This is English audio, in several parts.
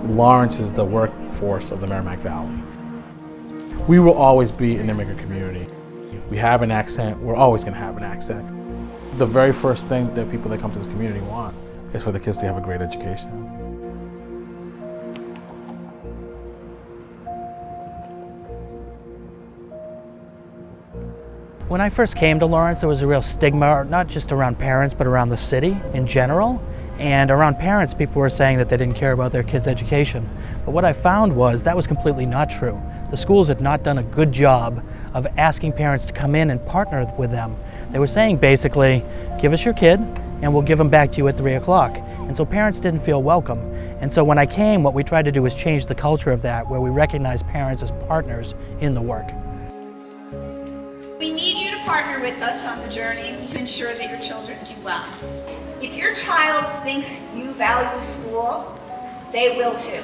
Lawrence is the workforce of the Merrimack Valley. We will always be an immigrant community. We have an accent, we're always going to have an accent. The very first thing that people that come to this community want is for the kids to have a great education. When I first came to Lawrence, there was a real stigma, not just around parents, but around the city in general. And around parents, people were saying that they didn't care about their kids' education. But what I found was that was completely not true. The schools had not done a good job of asking parents to come in and partner with them. They were saying basically, give us your kid and we'll give them back to you at 3 o'clock. And so parents didn't feel welcome. And so when I came, what we tried to do was change the culture of that, where we recognize parents as partners in the work. We need you to partner with us on the journey to ensure that your children do well. If your child thinks you value school, they will too.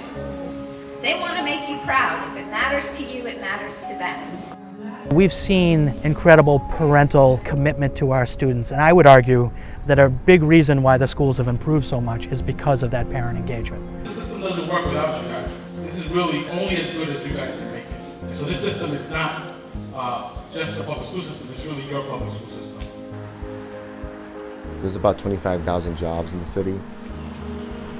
They want to make you proud. If it matters to you, it matters to them. We've seen incredible parental commitment to our students, and I would argue that a big reason why the schools have improved so much is because of that parent engagement. The system doesn't work without you guys. This is really only as good as you guys can make it. And so this system is not just the public school system, it's really your public school system. There's about 25,000 jobs in the city.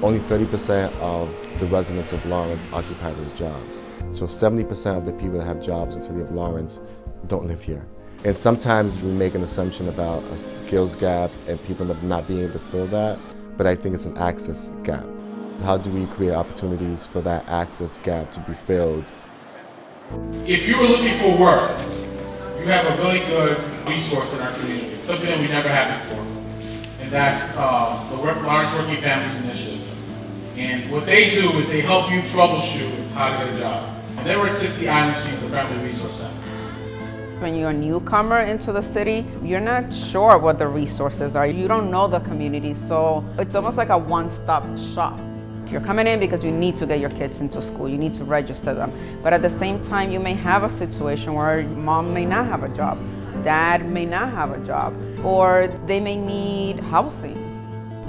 Only 30% of the residents of Lawrence occupy those jobs. So 70% of the people that have jobs in the city of Lawrence don't live here. And sometimes we make an assumption about a skills gap and people not being able to fill that, but I think it's an access gap. How do we create opportunities for that access gap to be filled? If you were looking for work, you have a really good resource in our community, something that we never had before. And that's the Lawrence Working Families Initiative. And what they do is they help you troubleshoot how to get a job. And they were at 60 Island Street, the Family Resource Center. When you're a newcomer into the city, you're not sure what the resources are. You don't know the community, so it's almost like a one-stop shop. You're coming in because you need to get your kids into school, you need to register them. But at the same time, you may have a situation where mom may not have a job, dad may not have a job, or they may need housing.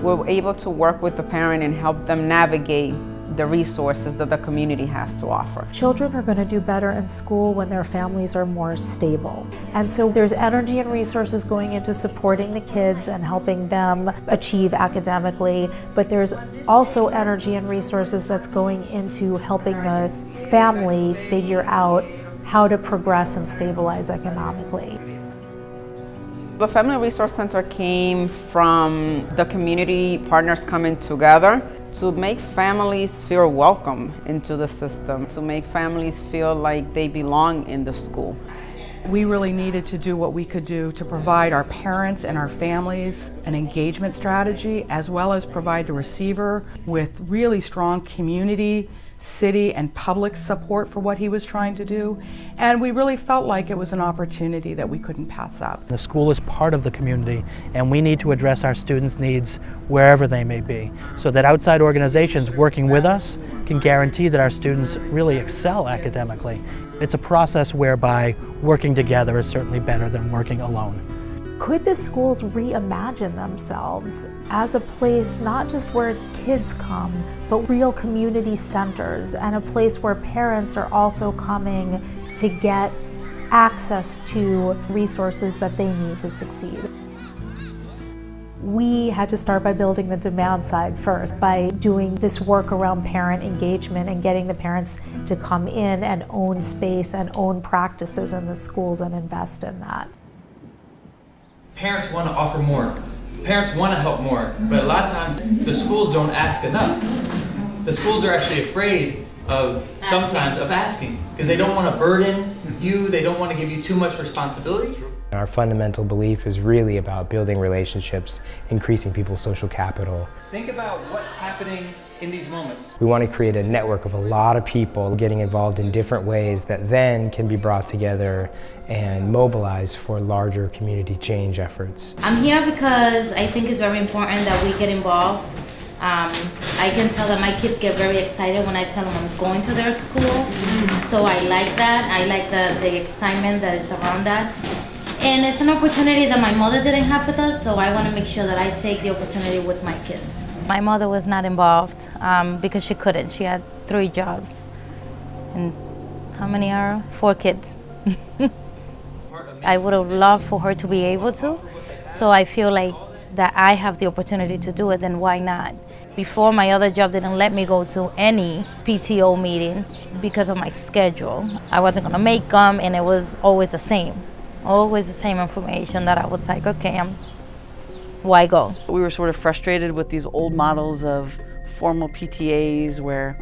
We're able to work with the parent and help them navigate the resources that the community has to offer. Children are going to do better in school when their families are more stable. And so there's energy and resources going into supporting the kids and helping them achieve academically, but there's also energy and resources that's going into helping the family figure out how to progress and stabilize economically. The Family Resource Center came from the community partners coming together to make families feel welcome into the system, to make families feel like they belong in the school. We really needed to do what we could do to provide our parents and our families an engagement strategy, as well as provide the receiver with really strong community, city, and public support for what he was trying to do. And we really felt like it was an opportunity that we couldn't pass up. The school is part of the community, and we need to address our students' needs wherever they may be, so that outside organizations working with us can guarantee that our students really excel academically. It's a process whereby working together is certainly better than working alone. Could the schools reimagine themselves as a place not just where kids come, but real community centers, and a place where parents are also coming to get access to resources that they need to succeed? We had to start by building the demand side first, by doing this work around parent engagement and getting the parents to come in and own space and own practices in the schools and invest in that. Parents want to offer more. Parents want to help more, but a lot of times the schools don't ask enough. The schools are actually afraid of sometimes of asking because they don't want to burden you, they don't want to give you too much responsibility. Our fundamental belief is really about building relationships, increasing people's social capital. Think about what's happening in these moments. We want to create a network of a lot of people getting involved in different ways that then can be brought together and mobilized for larger community change efforts. I'm here because I think it's very important that we get involved. I can tell that my kids get very excited when I tell them I'm going to their school. So I like that. I like the excitement that is around that. And it's an opportunity that my mother didn't have with us, so I want to make sure that I take the opportunity with my kids. My mother was not involved because she couldn't. She had 3 jobs. And how many are? 4 kids. I would have loved for her to be able to, so I feel like that I have the opportunity to do it, then why not? Before, my other job didn't let me go to any PTO meeting because of my schedule. I wasn't gonna make them, and it was always the same information that I was like, okay, why go? We were sort of frustrated with these old models of formal PTAs where,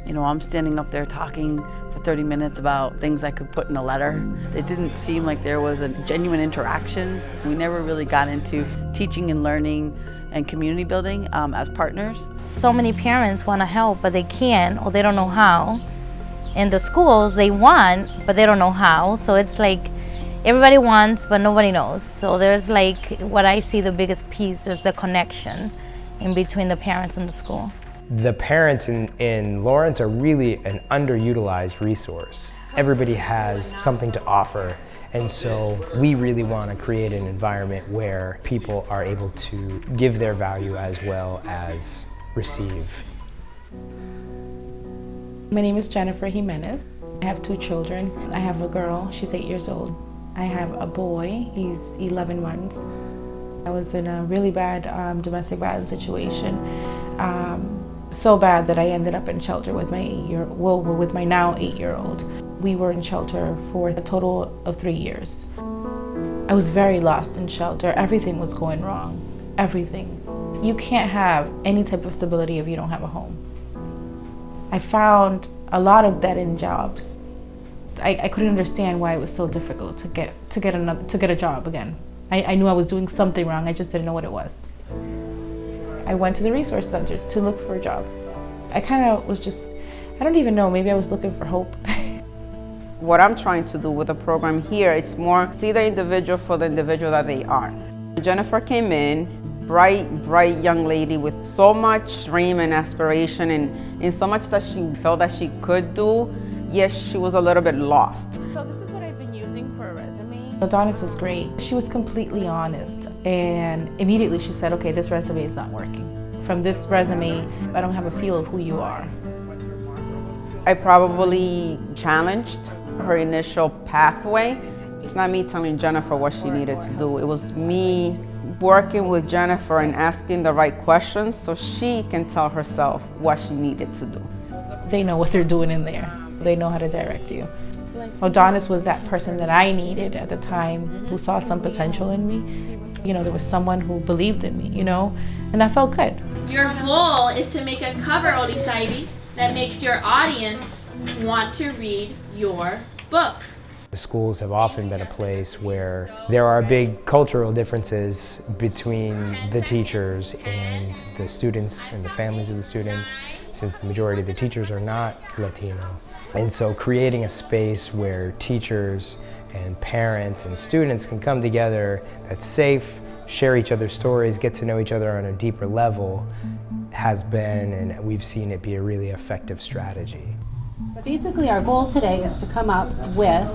you know, I'm standing up there talking for 30 minutes about things I could put in a letter. It didn't seem like there was a genuine interaction. We never really got into teaching and learning and community building as partners. So many parents want to help, but they can't, or they don't know how. In the schools, they want, but they don't know how. So it's like everybody wants, but nobody knows. So there's like, what I see the biggest piece is the connection in between the parents and the school. The parents in Lawrence are really an underutilized resource. Everybody has something to offer, and so we really want to create an environment where people are able to give their value as well as receive. My name is Jennifer Jimenez. I have 2 children. I have a girl, she's 8 years old. I have a boy, he's 11 months. I was in a really bad domestic violence situation. So bad that I ended up in shelter with my now 8-year-old. We were in shelter for a total of 3 years. I was very lost in shelter. Everything was going wrong. Everything. You can't have any type of stability if you don't have a home. I found a lot of dead-end jobs. I couldn't understand why it was so difficult to get a job again. I knew I was doing something wrong. I just didn't know what it was. I went to the resource center to look for a job. I kind of was just, I don't even know, maybe I was looking for hope. What I'm trying to do with the program here, it's more see the individual for the individual that they are. Jennifer came in, bright young lady with so much dream and aspiration and so much that she felt that she could do. Yes, she was a little bit lost. So this is what I've been using for a resume. Adonis was great. She was completely honest, and immediately she said, okay, this resume is not working. From this resume, I don't have a feel of who you are. I probably challenged her initial pathway. It's not me telling Jennifer what she needed to do. It was me working with Jennifer and asking the right questions so she can tell herself what she needed to do. They know what they're doing in there. They know how to direct you. Adonis was that person that I needed at the time who saw some potential in me. You know, there was someone who believed in me, you know, and that felt good. Your goal is to make a cover, Odisaibi, that makes your audience want to read your book. The schools have often been a place where there are big cultural differences between the teachers and the students and the families of the students, since the majority of the teachers are not Latino. And so creating a space where teachers and parents and students can come together that's safe, share each other's stories, get to know each other on a deeper level has been, and we've seen it be a really effective strategy. But basically our goal today is to come up with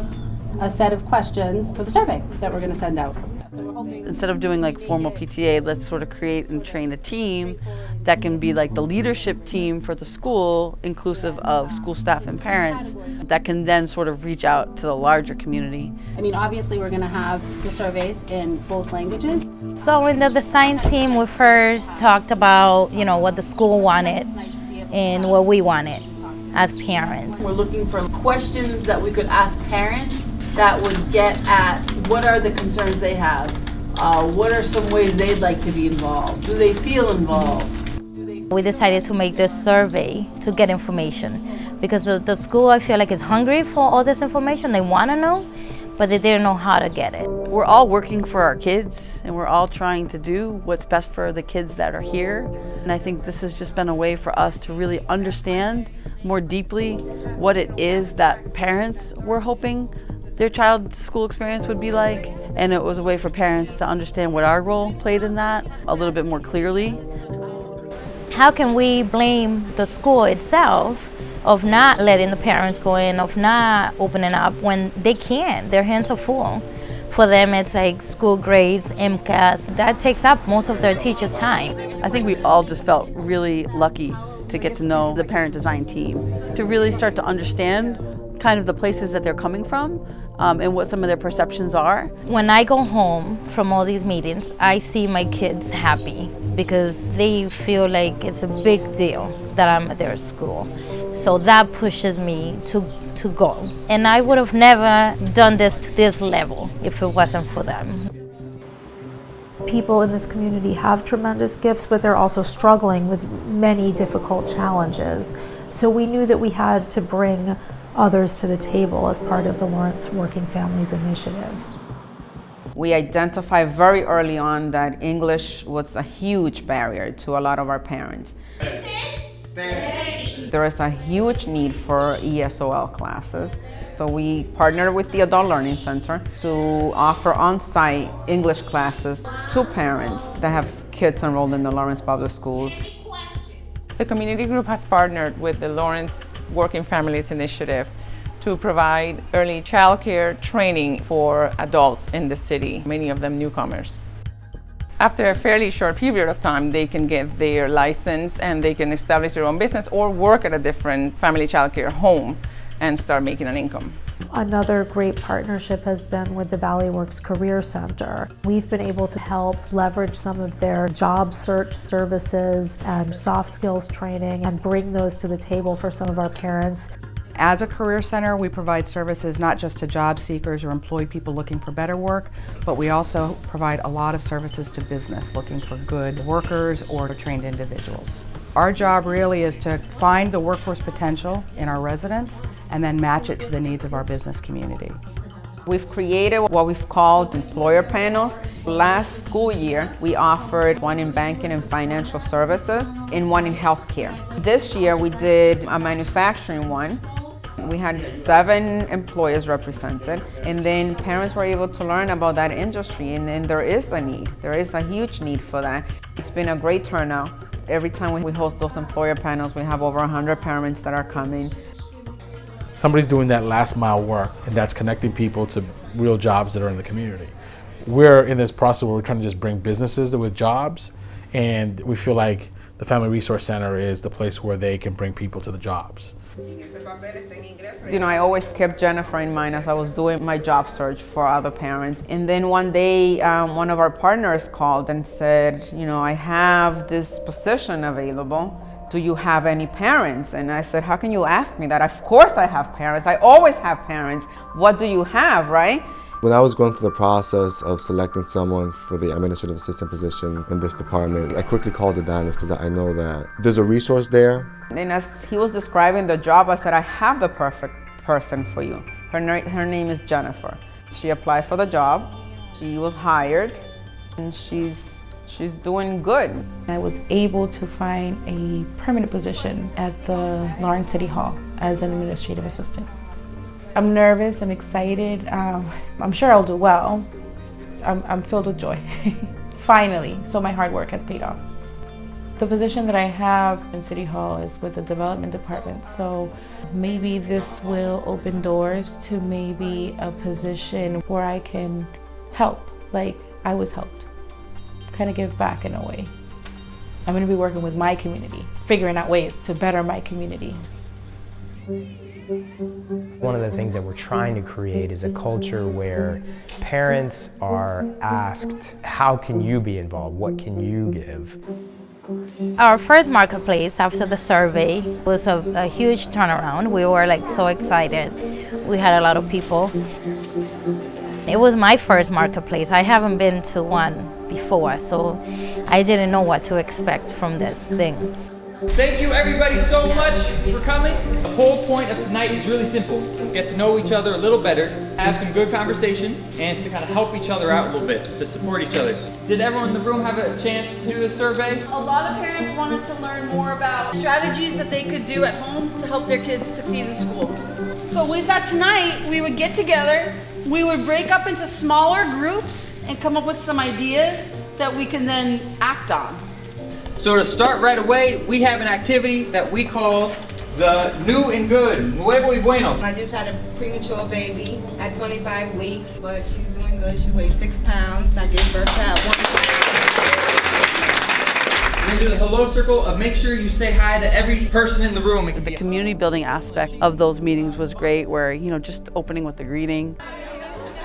a set of questions for the survey that we're going to send out. Instead of doing like formal PTA, let's sort of create and train a team that can be like the leadership team for the school, inclusive of school staff and parents, that can then sort of reach out to the larger community. I mean, obviously we're going to have the surveys in both languages. So in the design team, we first talked about, you know, what the school wanted and what we wanted as parents. We're looking for questions that we could ask parents that would get at what are the concerns they have, what are some ways they'd like to be involved, do they feel involved? We decided to make this survey to get information because the school, I feel like, is hungry for all this information. They want to know, but they didn't know how to get it. We're all working for our kids, and we're all trying to do what's best for the kids that are here. And I think this has just been a way for us to really understand more deeply what it is that parents were hoping their child's school experience would be like. And it was a way for parents to understand what our role played in that a little bit more clearly. How can we blame the school itself of not letting the parents go in, of not opening up when they can't? Their hands are full For them, it's like school grades, MCAS. That takes up most of their teachers' time. I think we all just felt really lucky to get to know the parent design team, to really start to understand kind of the places that they're coming from and what some of their perceptions are. When I go home from all these meetings, I see my kids happy because they feel like it's a big deal that I'm at their school. So that pushes me to go. And I would have never done this to this level if it wasn't for them. People in this community have tremendous gifts, but they're also struggling with many difficult challenges. So we knew that we had to bring others to the table as part of the Lawrence Working Families Initiative. We identified very early on that English was a huge barrier to a lot of our parents. There is a huge need for ESOL classes. So we partnered with the Adult Learning Center to offer on-site English classes to parents that have kids enrolled in the Lawrence Public Schools. The community group has partnered with the Lawrence Working Families Initiative to provide early child care training for adults in the city, many of them newcomers. After a fairly short period of time, they can get their license and they can establish their own business or work at a different family child care home and start making an income. Another great partnership has been with the Valley Works Career Center. We've been able to help leverage some of their job search services and soft skills training and bring those to the table for some of our parents. As a career center, we provide services not just to job seekers or employed people looking for better work, but we also provide a lot of services to business looking for good workers or trained individuals. Our job really is to find the workforce potential in our residents and then match it to the needs of our business community. We've created what we've called employer panels. Last school year, we offered one in banking and financial services and one in healthcare. This year, we did a manufacturing one. We had 7 employers represented, and then parents were able to learn about that industry, and there is a need. There is a huge need for that. It's been a great turnout. Every time we host those employer panels, we have over 100 parents that are coming. Somebody's doing that last mile work, and that's connecting people to real jobs that are in the community. We're in this process where we're trying to just bring businesses with jobs, and we feel like the Family Resource Center is the place where they can bring people to the jobs. You know, I always kept Jennifer in mind as I was doing my job search for other parents. And then one day, one of our partners called and said, you know, I have this position available. Do you have any parents? And I said, how can you ask me that? Of course I have parents. I always have parents. What do you have, right? When I was going through the process of selecting someone for the administrative assistant position in this department, I quickly called the diners because I know that there's a resource there. And as he was describing the job, I said, I have the perfect person for you. Her name is Jennifer. She applied for the job. She was hired, and she's doing good. I was able to find a permanent position at the Lawrence City Hall as an administrative assistant. I'm nervous, I'm excited, I'm sure I'll do well. I'm filled with joy, finally, so my hard work has paid off. The position that I have in City Hall is with the development department, so maybe this will open doors to maybe a position where I can help, like I was helped, kind of give back in a way. I'm going to be working with my community, figuring out ways to better my community. One of the things that we're trying to create is a culture where parents are asked, how can you be involved? What can you give? Our first marketplace after the survey was a huge turnaround. We were like so excited. We had a lot of people. It was my first marketplace. I haven't been to one before, so I didn't know what to expect from this thing. Thank you everybody so much for coming. The whole point of tonight is really simple. Get to know each other a little better, have some good conversation, and to kind of help each other out a little bit, to support each other. Did everyone in the room have a chance to do the survey? A lot of parents wanted to learn more about strategies that they could do at home to help their kids succeed in school. So we thought tonight we would get together, we would break up into smaller groups and come up with some ideas that we can then act on. So to start right away, we have an activity that we call the New and Good, Nuevo y Bueno. I just had a premature baby at 25 weeks, but she's doing good. She weighs 6 pounds. I gave birth to her at 1. We're gonna do the hello circle of make sure you say hi to every person in the room. The community building aspect of those meetings was great, where, just opening with the greeting.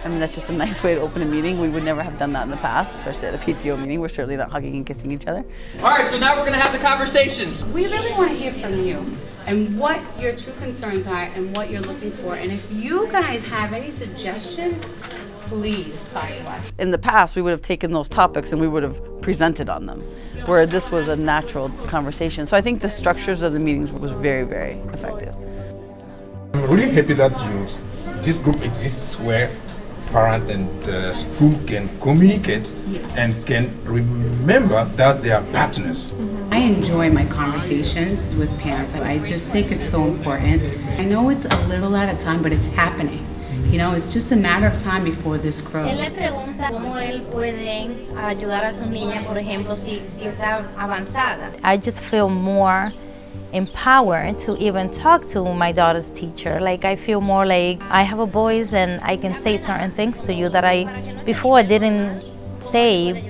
I mean, that's just a nice way to open a meeting. We would never have done that in the past, especially at a PTO meeting. We're certainly not hugging and kissing each other. All right, so now we're gonna have the conversations. We really want to hear from you and what your true concerns are and what you're looking for. And if you guys have any suggestions, please talk to us. In the past, we would have taken those topics and we would have presented on them, where this was a natural conversation. So I think the structures of the meetings was very, very effective. I'm really happy that this group exists where parent and school can communicate and can remember that they are partners. I enjoy my conversations with parents. I just think it's so important. I know it's a little at a time, but it's happening. It's just a matter of time before this grows. Él le pregunta cómo él puede ayudar a su niña, por ejemplo, si está avanzada. I just feel more empowered to even talk to my daughter's teacher. Like, I feel more like I have a voice and I can say certain things to you that I before didn't say.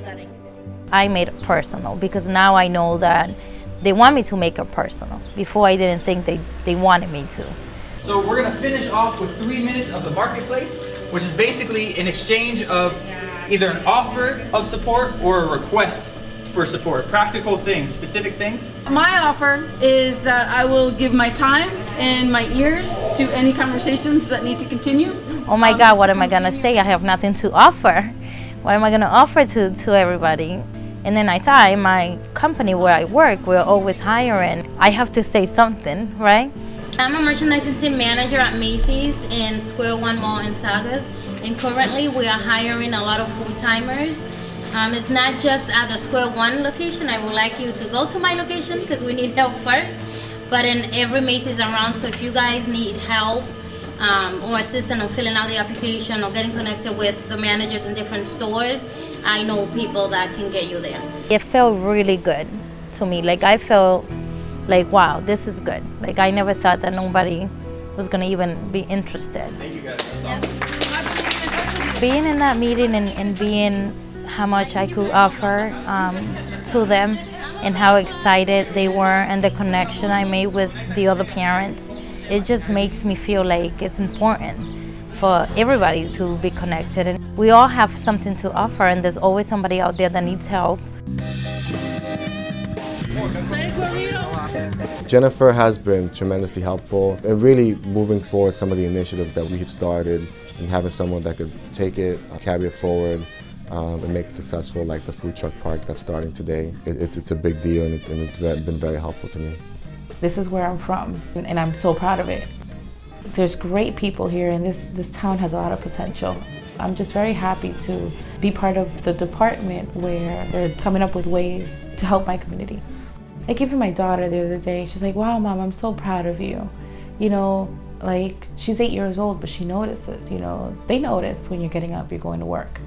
I made it personal because now I know that they want me to make it personal. Before I didn't think they wanted me to. So we're gonna finish off with 3 minutes of the marketplace, which is basically an exchange of either an offer of support or a request for support. Practical things, specific things. My offer is that I will give my time and my ears to any conversations that need to continue. Oh my God, what am I gonna say? I have nothing to offer. What am I gonna offer to everybody? And then I thought, in my company where I work, we're always hiring. I have to say something, right? I'm a merchandising team manager at Macy's in Square One Mall in Saugus. And currently we are hiring a lot of full-timers. It's not just at the Square One location. I would like you to go to my location because we need help first. But in every Macy's around, so if you guys need help or assistance on filling out the application or getting connected with the managers in different stores, I know people that can get you there. It felt really good to me. Like, I felt like, wow, this is good. Like, I never thought that nobody was gonna even be interested. Thank you guys. Yeah. Being in that meeting and being how much I could offer to them and how excited they were and the connection I made with the other parents, it just makes me feel like it's important for everybody to be connected. And we all have something to offer, and there's always somebody out there that needs help. Jennifer has been tremendously helpful in really moving forward some of the initiatives that we have started and having someone that could take it, carry it forward, and make it successful, like the food truck park that's starting today. It's a big deal, and it's been very helpful to me. This is where I'm from, and I'm so proud of it. There's great people here, and this town has a lot of potential. I'm just very happy to be part of the department where they're coming up with ways to help my community. Like, even my daughter the other day, she's like, wow, Mom, I'm so proud of you. Like, she's 8 years old, but she notices, they notice when you're getting up, you're going to work.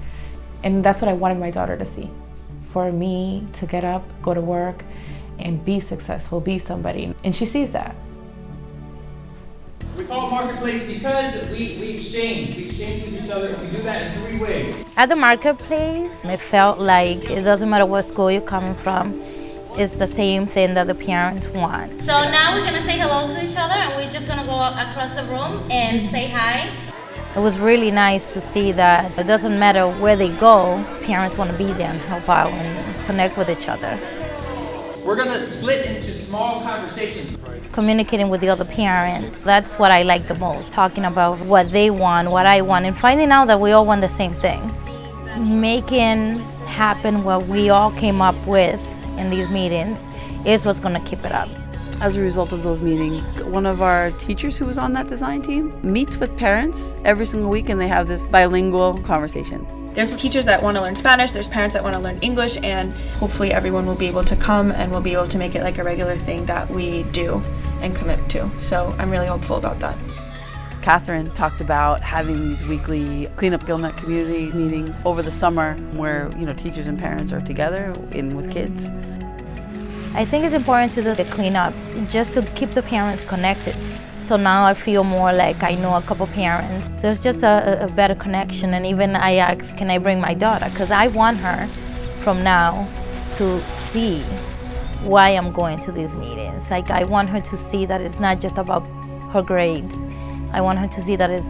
And that's what I wanted my daughter to see. For me to get up, go to work, and be successful, be somebody. And she sees that. We call it marketplace because we exchange with each other, and we do that in 3 ways. At the marketplace, it felt like it doesn't matter what school you're coming from, it's the same thing that the parents want. So now we're gonna say hello to each other, and we're just gonna go across the room and say hi. It was really nice to see that it doesn't matter where they go, parents want to be there and help out and connect with each other. We're gonna split into small conversations. Communicating with the other parents, that's what I like the most. Talking about what they want, what I want, and finding out that we all want the same thing. Making happen what we all came up with in these meetings is what's gonna keep it up. As a result of those meetings, one of our teachers who was on that design team meets with parents every single week, and they have this bilingual conversation. There's teachers that want to learn Spanish, there's parents that want to learn English, and hopefully everyone will be able to come and we'll be able to make it like a regular thing that we do and commit to. So I'm really hopeful about that. Catherine talked about having these weekly Clean Up Guilmette community meetings over the summer where, teachers and parents are together with kids. I think it's important to do the cleanups just to keep the parents connected So now I feel more like I know a couple parents. There's just a better connection, and even I ask, can I bring my daughter? Because I want her from now to see why I'm going to these meetings. Like, I want her to see that it's not just about her grades. I want her to see that it's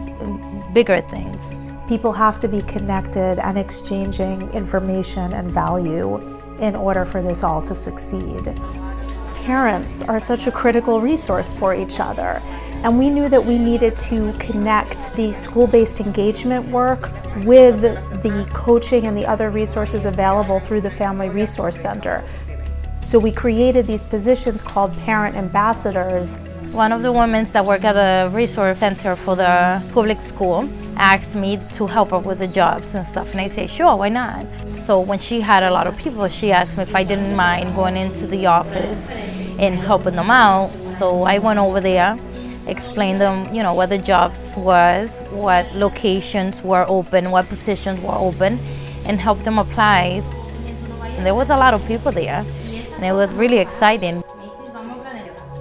bigger things. People have to be connected and exchanging information and value in order for this all to succeed. Parents are such a critical resource for each other, and we knew that we needed to connect the school-based engagement work with the coaching and the other resources available through the Family Resource Center. So we created these positions called parent ambassadors. One of the women that work at the resource center for the public school asked me to help her with the jobs and stuff, and I say, sure, why not? So when she had a lot of people, she asked me if I didn't mind going into the office and helping them out. So I went over there, explained them, you know, what the jobs was, what locations were open, what positions were open, and helped them apply. And there was a lot of people there, and it was really exciting.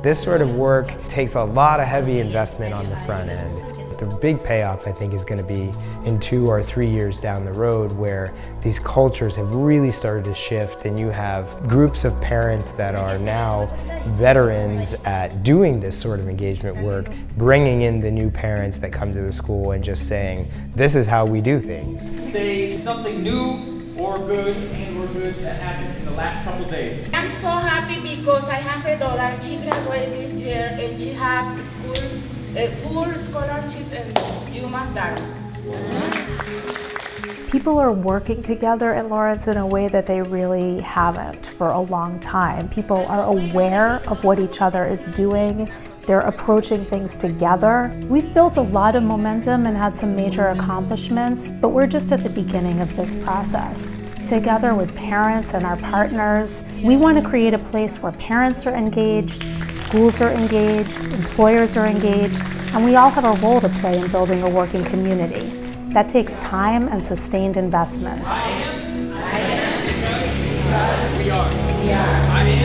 This sort of work takes a lot of heavy investment on the front end. The big payoff, I think, is going to be in 2 or 3 years down the road, where these cultures have really started to shift, and you have groups of parents that are now veterans at doing this sort of engagement work, bringing in the new parents that come to the school and just saying, this is how we do things. Say something new or good that happened in the last couple days. I'm so happy because I have a daughter. She graduated this year and she has a full scholarship in UMass Durham. People are working together in Lawrence in a way that they really haven't for a long time. People are aware of what each other is doing. They're approaching things together. We've built a lot of momentum and had some major accomplishments, but we're just at the beginning of this process. Together with parents and our partners, we want to create a place where parents are engaged, schools are engaged, employers are engaged, and we all have a role to play in building a working community. That takes time and sustained investment. I am. We are.